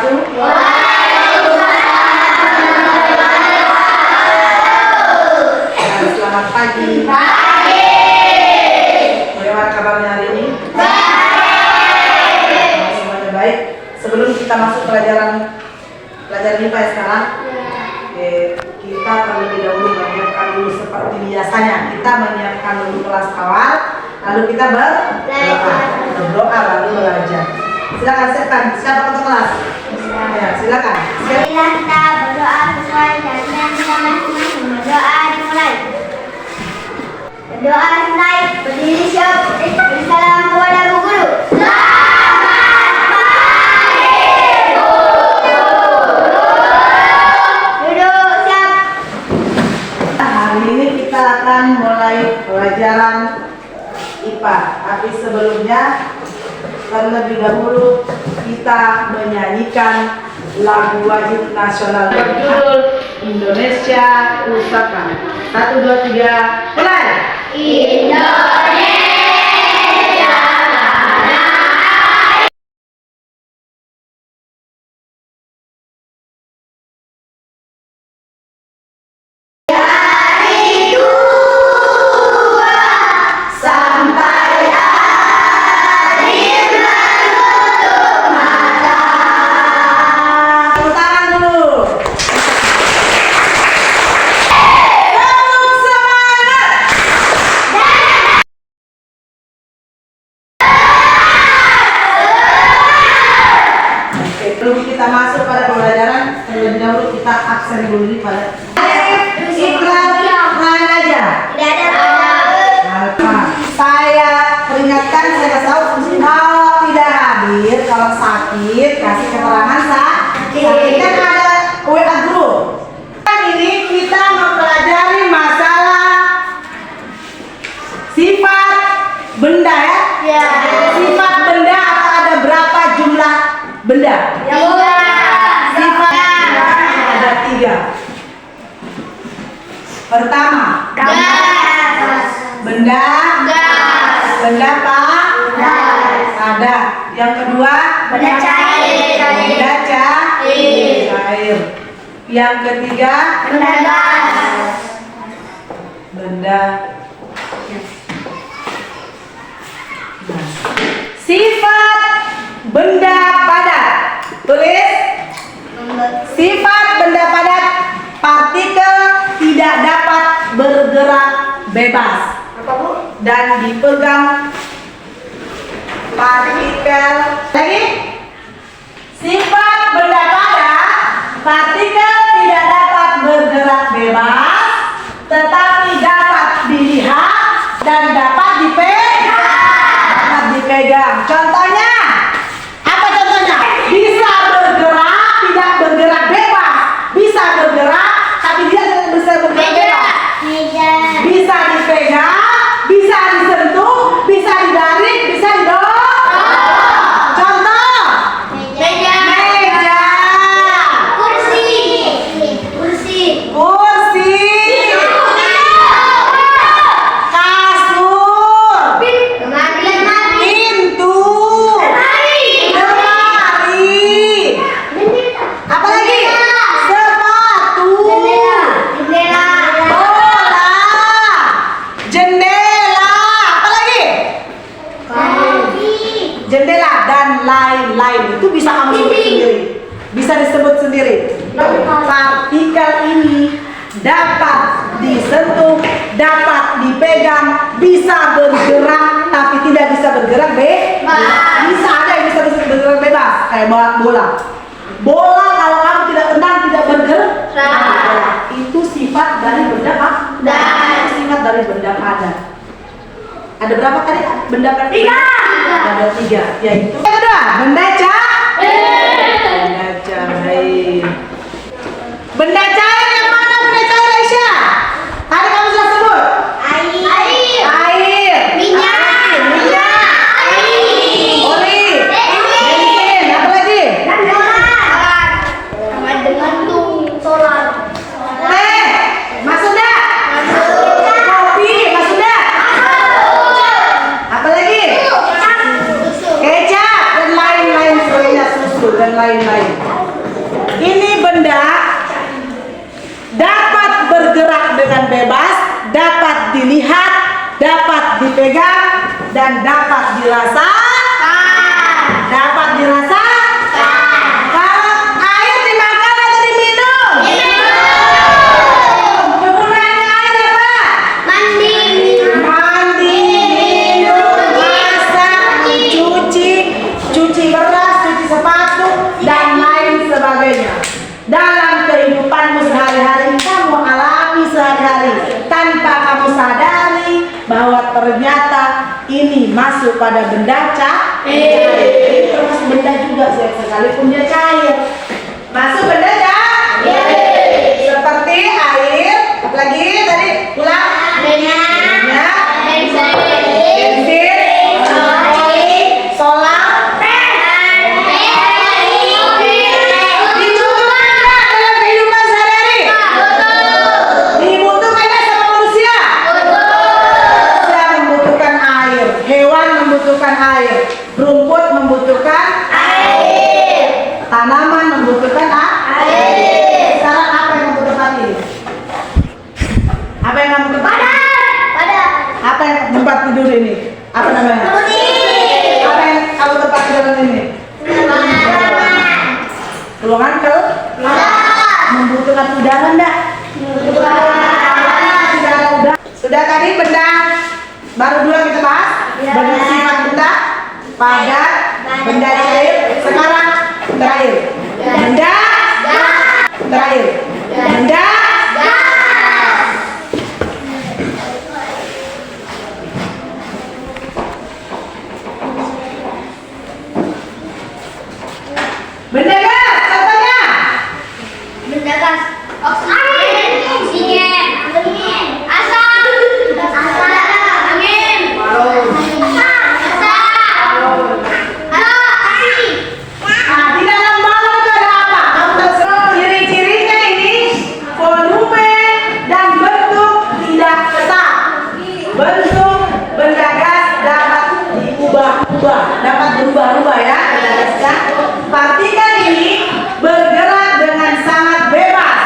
wabarakatuh. Selamat pagi. Bagaimana kabarnya hari ini? Semuanya baik. Sebelum kita masuk pelajaran IPA sekarang, kita terlebih dahulu menyiapkan dulu seperti biasanya. Kita menyiapkan dulu kelas awal, lalu kita berdoa lalu belajar. Silakan siapkan. Siapa ketua kelas? Ya, silakan. Marilah kita berdoa sesuai dengan kita masing-masing. Berdoa dimulai. Berdoa selesai. Berdiri siap. Bersalam kepada Bu Guru. Selamat pagi, Bu Guru. Duduk siap. Hari ini kita akan mulai pelajaran IPA. Tapi sebelumnya terlebih dahulu kita menyanyikan lagu wajib nasional Indonesia Pusaka. 1, 2, 3, mulai. Indonesia. Sebelum kita masuk pada pembelajaran, terlebih dahulu kita absen dulu pada aja. Tidak ada. Saya peringatkan, saya kasih tahu kalau tidak hadir, kalau sakit kasih keterangan sakit. Kan ada WA group. Ini kita mempelajari masalah sifat benda ya. Ya. Sifat benda atau ada berapa jumlah benda? Sifat ada 3. Pertama, benda benda apa? Ada. Yang kedua, Benda cair. benda cair. Yang ketiga, Benda gas. benda sifat benda padat. Tulis. Sifat benda padat, partikel tidak dapat bergerak bebas dan dipegang. Partikel lagi. Sifat benda padat, partikel tidak dapat bergerak bebas tetapi dapat dilihat dan dapat dipegang. Contohnya apa? Contohnya bisa bergerak, tidak bergerak bebas. Bisa bergerak tapi tidak bisa bergerak bebas. Bisa dipegang, bisa disentuh, bisa ditarik, bisa didorong. Contoh, meja, Kursi. kursi, kasur, pintu, lemari, apalagi sepatu, bola, jendela, apalagi jendela dan lain-lain. Itu bisa kamu sebut sendiri, bisa disebut sendiri. Partikel ini dapat disentuh, dapat dipegang, bisa bergerak tapi tidak bisa bergerak bisa ada yang bisa bergerak bebas kayak bola. Bola kalau kamu tidak tendang tidak bergerak. Itu sifat dari benda padat. Sifat dari benda padat. Ada berapa tadi benda padat? 3. Ada 3, yaitu yang kedua benda cair. Benda cair yang mana? Benda cair, Aisyah? Tadi kamu sudah sebut. Air. Minyak. Oli. Bensin. Apa lagi? Solar. Teh. Masuk dah. Kopi. Masuk dah. Apa lagi? Kecap dan lain-lain, susu dan lain-lain. dipegang dan dapat dirasakan. Dapat dirasakan. Kalau air dimakan atau diminum? Kegunaannya air apa? Mandi, minum, masak, cuci beras, cuci sepatu, dan lain sebagainya. Dalam kehidupanmu sehari-hari, kamu alami sehari-hari tanpa kamu sadari bahwa ternyata ini masuk pada benda cair. Ini termasuk benda juga sih, sekalipun dia cair. Masuk benda cair. Seperti air, apalagi tadi ulang. Minyak, bensin, solar. Dibutuhkan nggak dalam kehidupan sehari-hari? Dibutuhkan nggak sama manusia? Manusia membutuhkan air, hewan membutuhkan air, rumput membutuhkan air, tanaman membutuhkan air. Sekarang apa yang kamu tempati? Apa yang kamu tempati? Apa yang tempat tidur ini? Apa namanya? Apa yang kamu tempat tidur ini? Ruangan membutuhkan udara enggak? Udara. Sudah tadi benda baru dua kita bahas. Benda sifat benda, padat, benda cair. Sekarang terakhir. Benda terakhir. Benda benda gas, contohnya. benda gas, oksigen, asap, angin, Nah, di dalam balon itu ada apa? Kamu tahu ciri-cirinya ini volume dan bentuk tidak tetap. Bentuk benda gas dapat diubah-ubah, dapat berubah-ubah ya. Benda gas kan? Partikel ini bergerak dengan sangat bebas.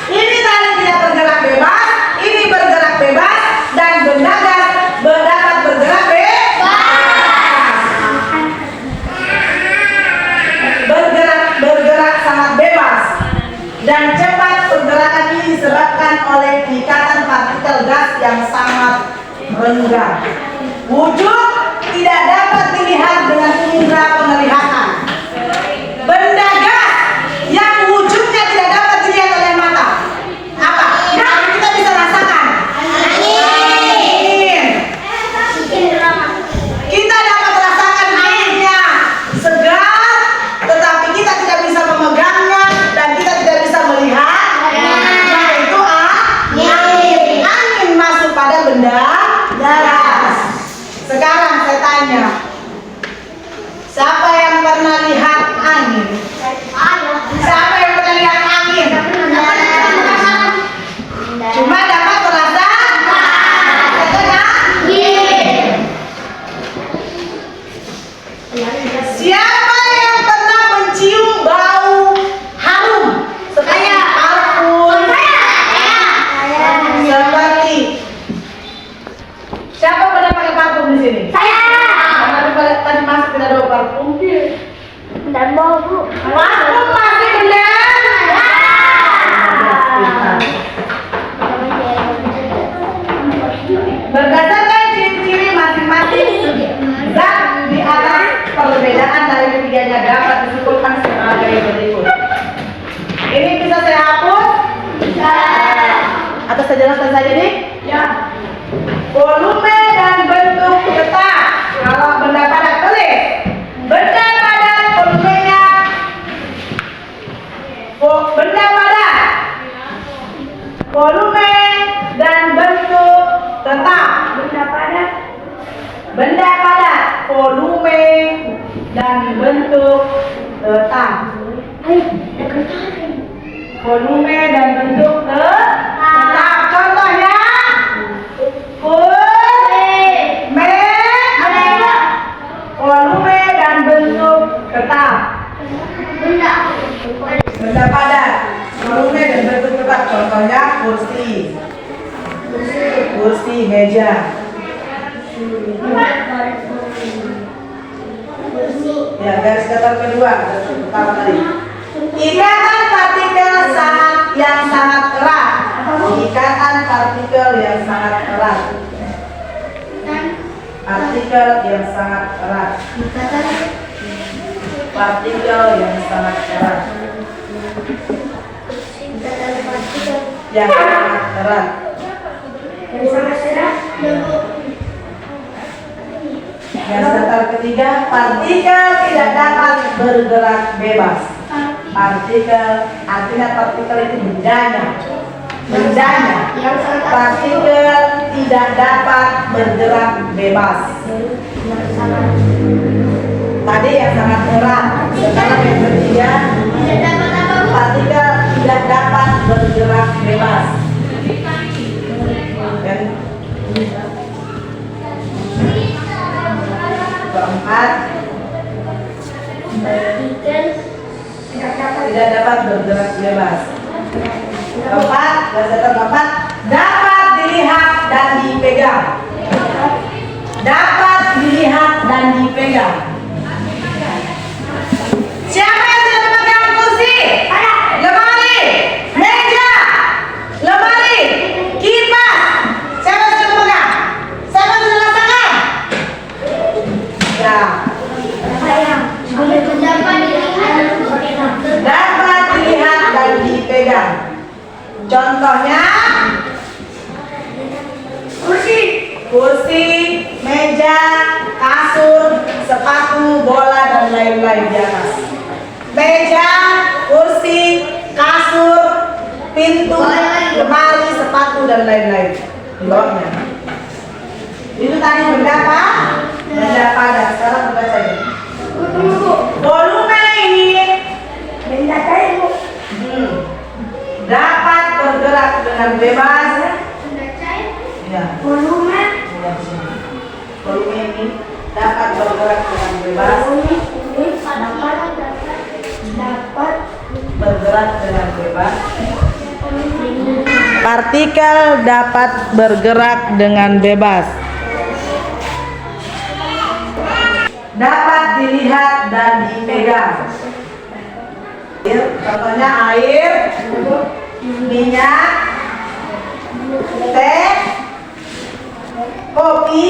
Ini tadi tidak bergerak bebas, ini bergerak bebas, dan benda gas dapat bergerak bebas. Bergerak sangat bebas dan cepat. Pergerakan ini disebabkan oleh ikatan partikel gas yang sangat renggang. Wujud tidak dapat dilihat dengan indera penglihatan. Benda gas yang wujudnya tidak dapat dilihat oleh mata. Apa? Tapi kita bisa rasakan. Angin. Kita dapat rasakan anginnya segar, tetapi kita tidak bisa memegangnya dan kita tidak bisa melihat. Nah, itu angin. Angin masuk pada benda gas. Sekarang saya tanya, siapa yang pernah lihat angin? Siapa yang pernah lihat angin? Cuma dapat merasakan. Contohnya, siapa yang pernah mencium bau harum seperti parfum? Seperti siapa pernah pakai parfum di sini? Tadi masuk tidak ada parfum. dan bau bu. Parfum pasti benda. Berdasarkan ciri-ciri masing-masing zat di atas, perbedaan dari ketiganya dapat disimpulkan sebagai berikut. Ini bisa saya hapus? Atau saya jelaskan saja nih? Ya. Volume dan bentuk tetap. Kalau benda padat tulis. Benda padat volumenya. Benda padat. Volume dan bentuk tetap. Benda padat, volume dan bentuk tetap. Volume dan bentuk tetap. Contohnya, volume dan bentuk tetap. Benda padat, volume dan bentuk tetap. Contohnya kursi, meja. Ya, garis datar kedua, pertama tadi. Ikatan partikel yang sangat erat. Ikatan partikel yang sangat erat. Partikel yang sangat erat. Partikel yang sangat erat. Yang sangat erat. Garis datar ketiga, partikel tidak dapat bergerak bebas. Partikel, artinya partikel itu bendanya. Partikel tidak dapat bergerak bebas. Tadi yang sangat erat. Sekarang yang ketiga, partikel tidak dapat bergerak bebas. Dan keempat, tidak dapat bergerak bebas. Keempat, dapat dilihat dan dipegang. Dapat dilihat dan dipegang. Siapa yang sudah memegang kursi? Lemari, meja, lemari, kipas. Siapa yang sudah memegang? Siapa yang sudah rasakan? Ya. Dapat dilihat dan dipegang. Contohnya kursi, meja, kasur, sepatu, bola, dan lain-lain di atas. Meja, kursi, kasur, pintu, lemari, sepatu, dan lain-lain di bawahnya. Itu tadi benda apa? Benda padat. Sekarang kita cari. Volume ini benda cair, Bu. Dapat bergerak dengan bebas. Ya. Volume ini dapat bergerak dengan bebas. Dapat bergerak dengan bebas. Partikel dapat bergerak dengan bebas. Dapat dilihat dan dipegang. Contohnya air, minyak, teh, kopi,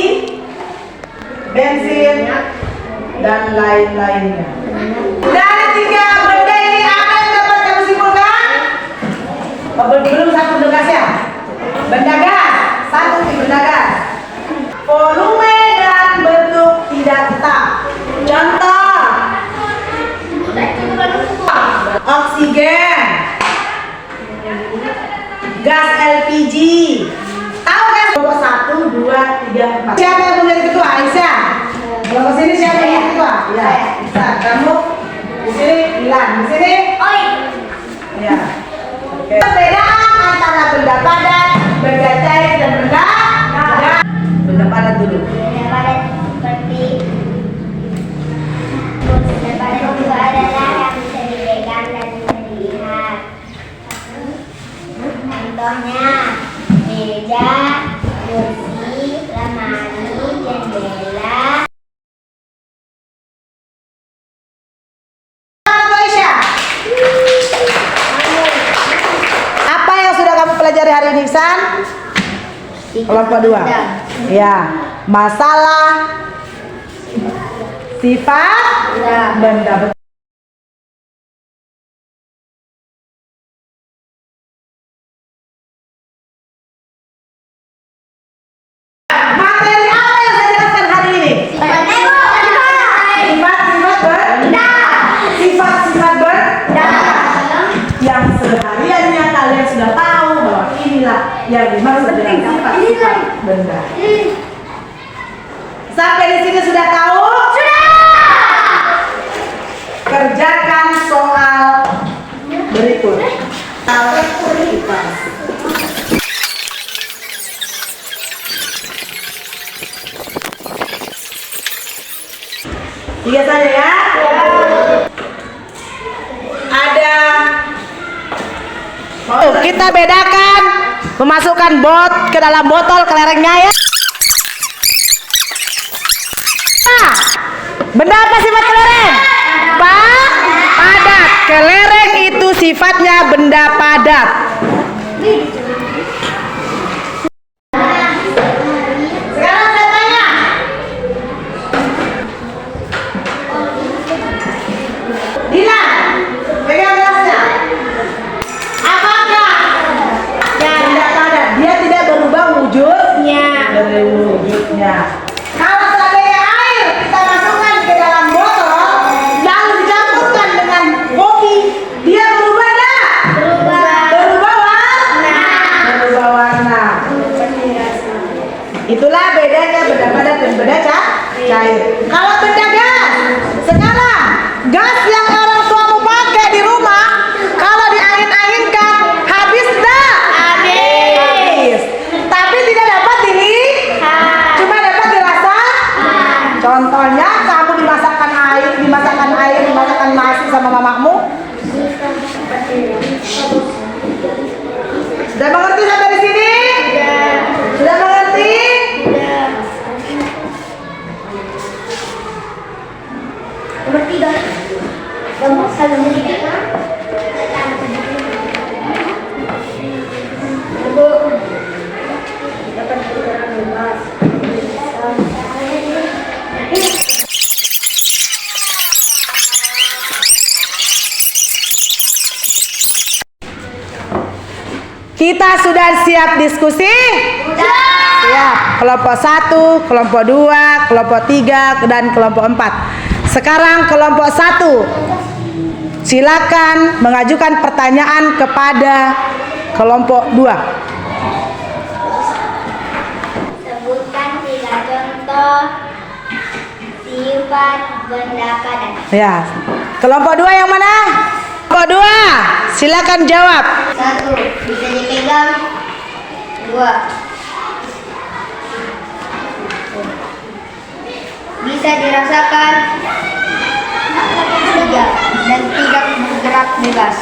bensin, dan lain-lainnya. Dari tiga benda ini apa yang dapat kamu simpulkan? Belum satu benda gas ya? Benda gas, satu benda gas. Volume dan bentuk tidak tetap. Contoh, oksigen, gas LPG. Tahu kan? Kelompok 1, 2, 3, 4. Siapa yang menjadi ketua? Aisyah. Kelompok sini siapa yang ketua? Ya, bisa. Kamu di sini, Ilan. Di sini? Oi. Ya. Oke. Perbedaan antara benda padat, benda cair, dan benda gas. Benda padat dulu. Benda padat seperti benda padat itu adalah yang bisa dipegang dan bisa dilihat. Contohnya meja, kursi, lemari, jendela. Apa yang sudah kamu pelajari hari ini, San? Kelompok 2. Ya, masalah, sifat, benda. Materi apa yang saya jelaskan hari ini? Sifat-sifat benda. Yang sehariannya kalian sudah tahu bahwa inilah yang dimaksud dengan sifat-sifat benda. Sampai di sini sudah tahu? Sudah. Kerjakan soal berikut. Tiga saja ya. Ada. Kita bedakan memasukkan bot ke dalam botol kelerengnya ya. Benda apa sifat kelereng? Padat. Kelereng itu sifatnya benda padat. Sekarang saya tanya. Dila, pegang gelasnya. Apakah benda padat? Dia tidak berubah wujudnya. Dari wujudnya. Kalau seandainya air kita masukkan ke dalam botol, lalu dicampurkan dengan kopi, dia berubah enggak? Berubah warna. Berubah warna. Itulah bedanya benda padat dan benda cair. Kalau benda gas, sekarang gas yang orang tuamu pakai di rumah, kalau diangin-anginkan habis enggak? Habis. Tapi tidak dapat cuma dapat dirasa. Contohnya kamu dimasakkan nasi sama mamamu. Sudah mengerti sampai di sini? Sudah mengerti? Nomor 3. Kamu salah mengerti. Kita sudah siap diskusi? Siap. Kelompok 1, kelompok 2, kelompok 3, dan kelompok 4. Sekarang kelompok 1. Silakan mengajukan pertanyaan kepada kelompok 2. Sebutkan 3 contoh sifat benda padat. Ya. Kelompok 2 yang mana? Kelompok 2. Silakan jawab. 1. Bisa dipegang. 2. Bisa dirasakan. 3. Dan tidak bergerak bebas.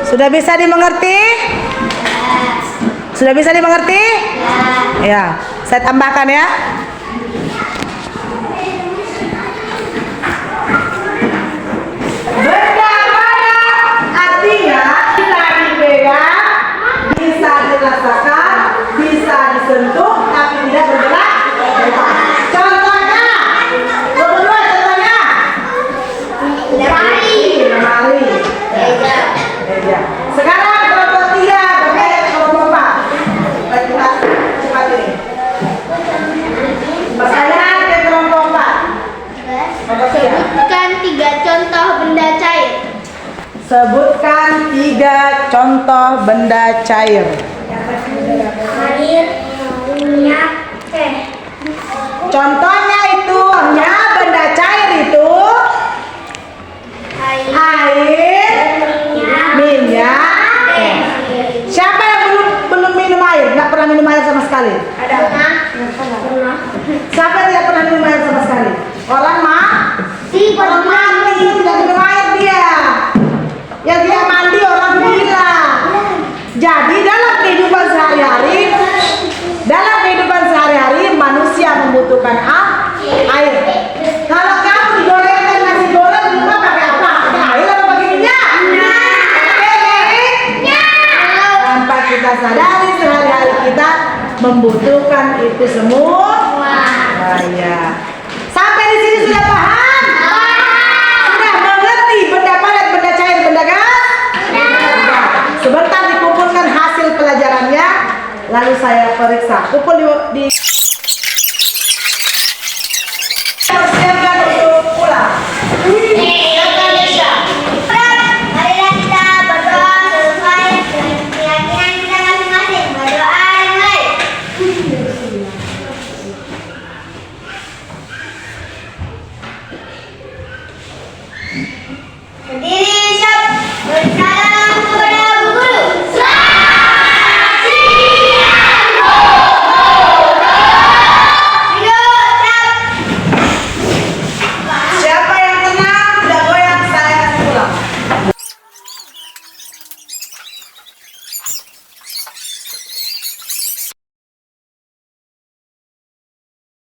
Sudah bisa dimengerti? Sudah bisa dimengerti? Ya. Saya tambahkan ya. Benda padat artinya bisa dipegang, bisa dirasakan, bisa disentuh, tapi tidak bergerak. Contohnya, kedua contohnya, lemari. Meja. Sekarang kelompok 3, kelompok 4. Kita cepat ini. Pertanyaan ke kelompok 4. Kelompok 3. Sebutkan 3 contoh benda cair. Sebutkan 3 contoh benda cair. Air, minyak, teh. Contohnya itu benda cair itu air, minyak, teh. Siapa yang belum minum air? Nggak pernah minum air sama sekali? Ada. Siapa yang tidak pernah minum air sama sekali? Orang orang mandi tidak minum air dia. Yang tidak mandi orang gila. Jadi dalam kehidupan sehari-hari manusia membutuhkan air. Kalau kamu digorengkan nasi goreng di rumah pakai apa? Pakai air atau pakai minyak? Tanpa kita sadari sehari-hari kita membutuhkan itu semua. Ya. Sampai di sini sudah paham? Sudah mengerti benda padat, benda cair, benda gas? Sebentar dikumpulkan hasil pelajarannya, lalu saya periksa. Kumpul di persiapkan untuk pulang. Silakan Nesha. Marilah kita berdoa sesuai dengan keyakinan kita masing-masing. Berdoa yang baik. Berdiri.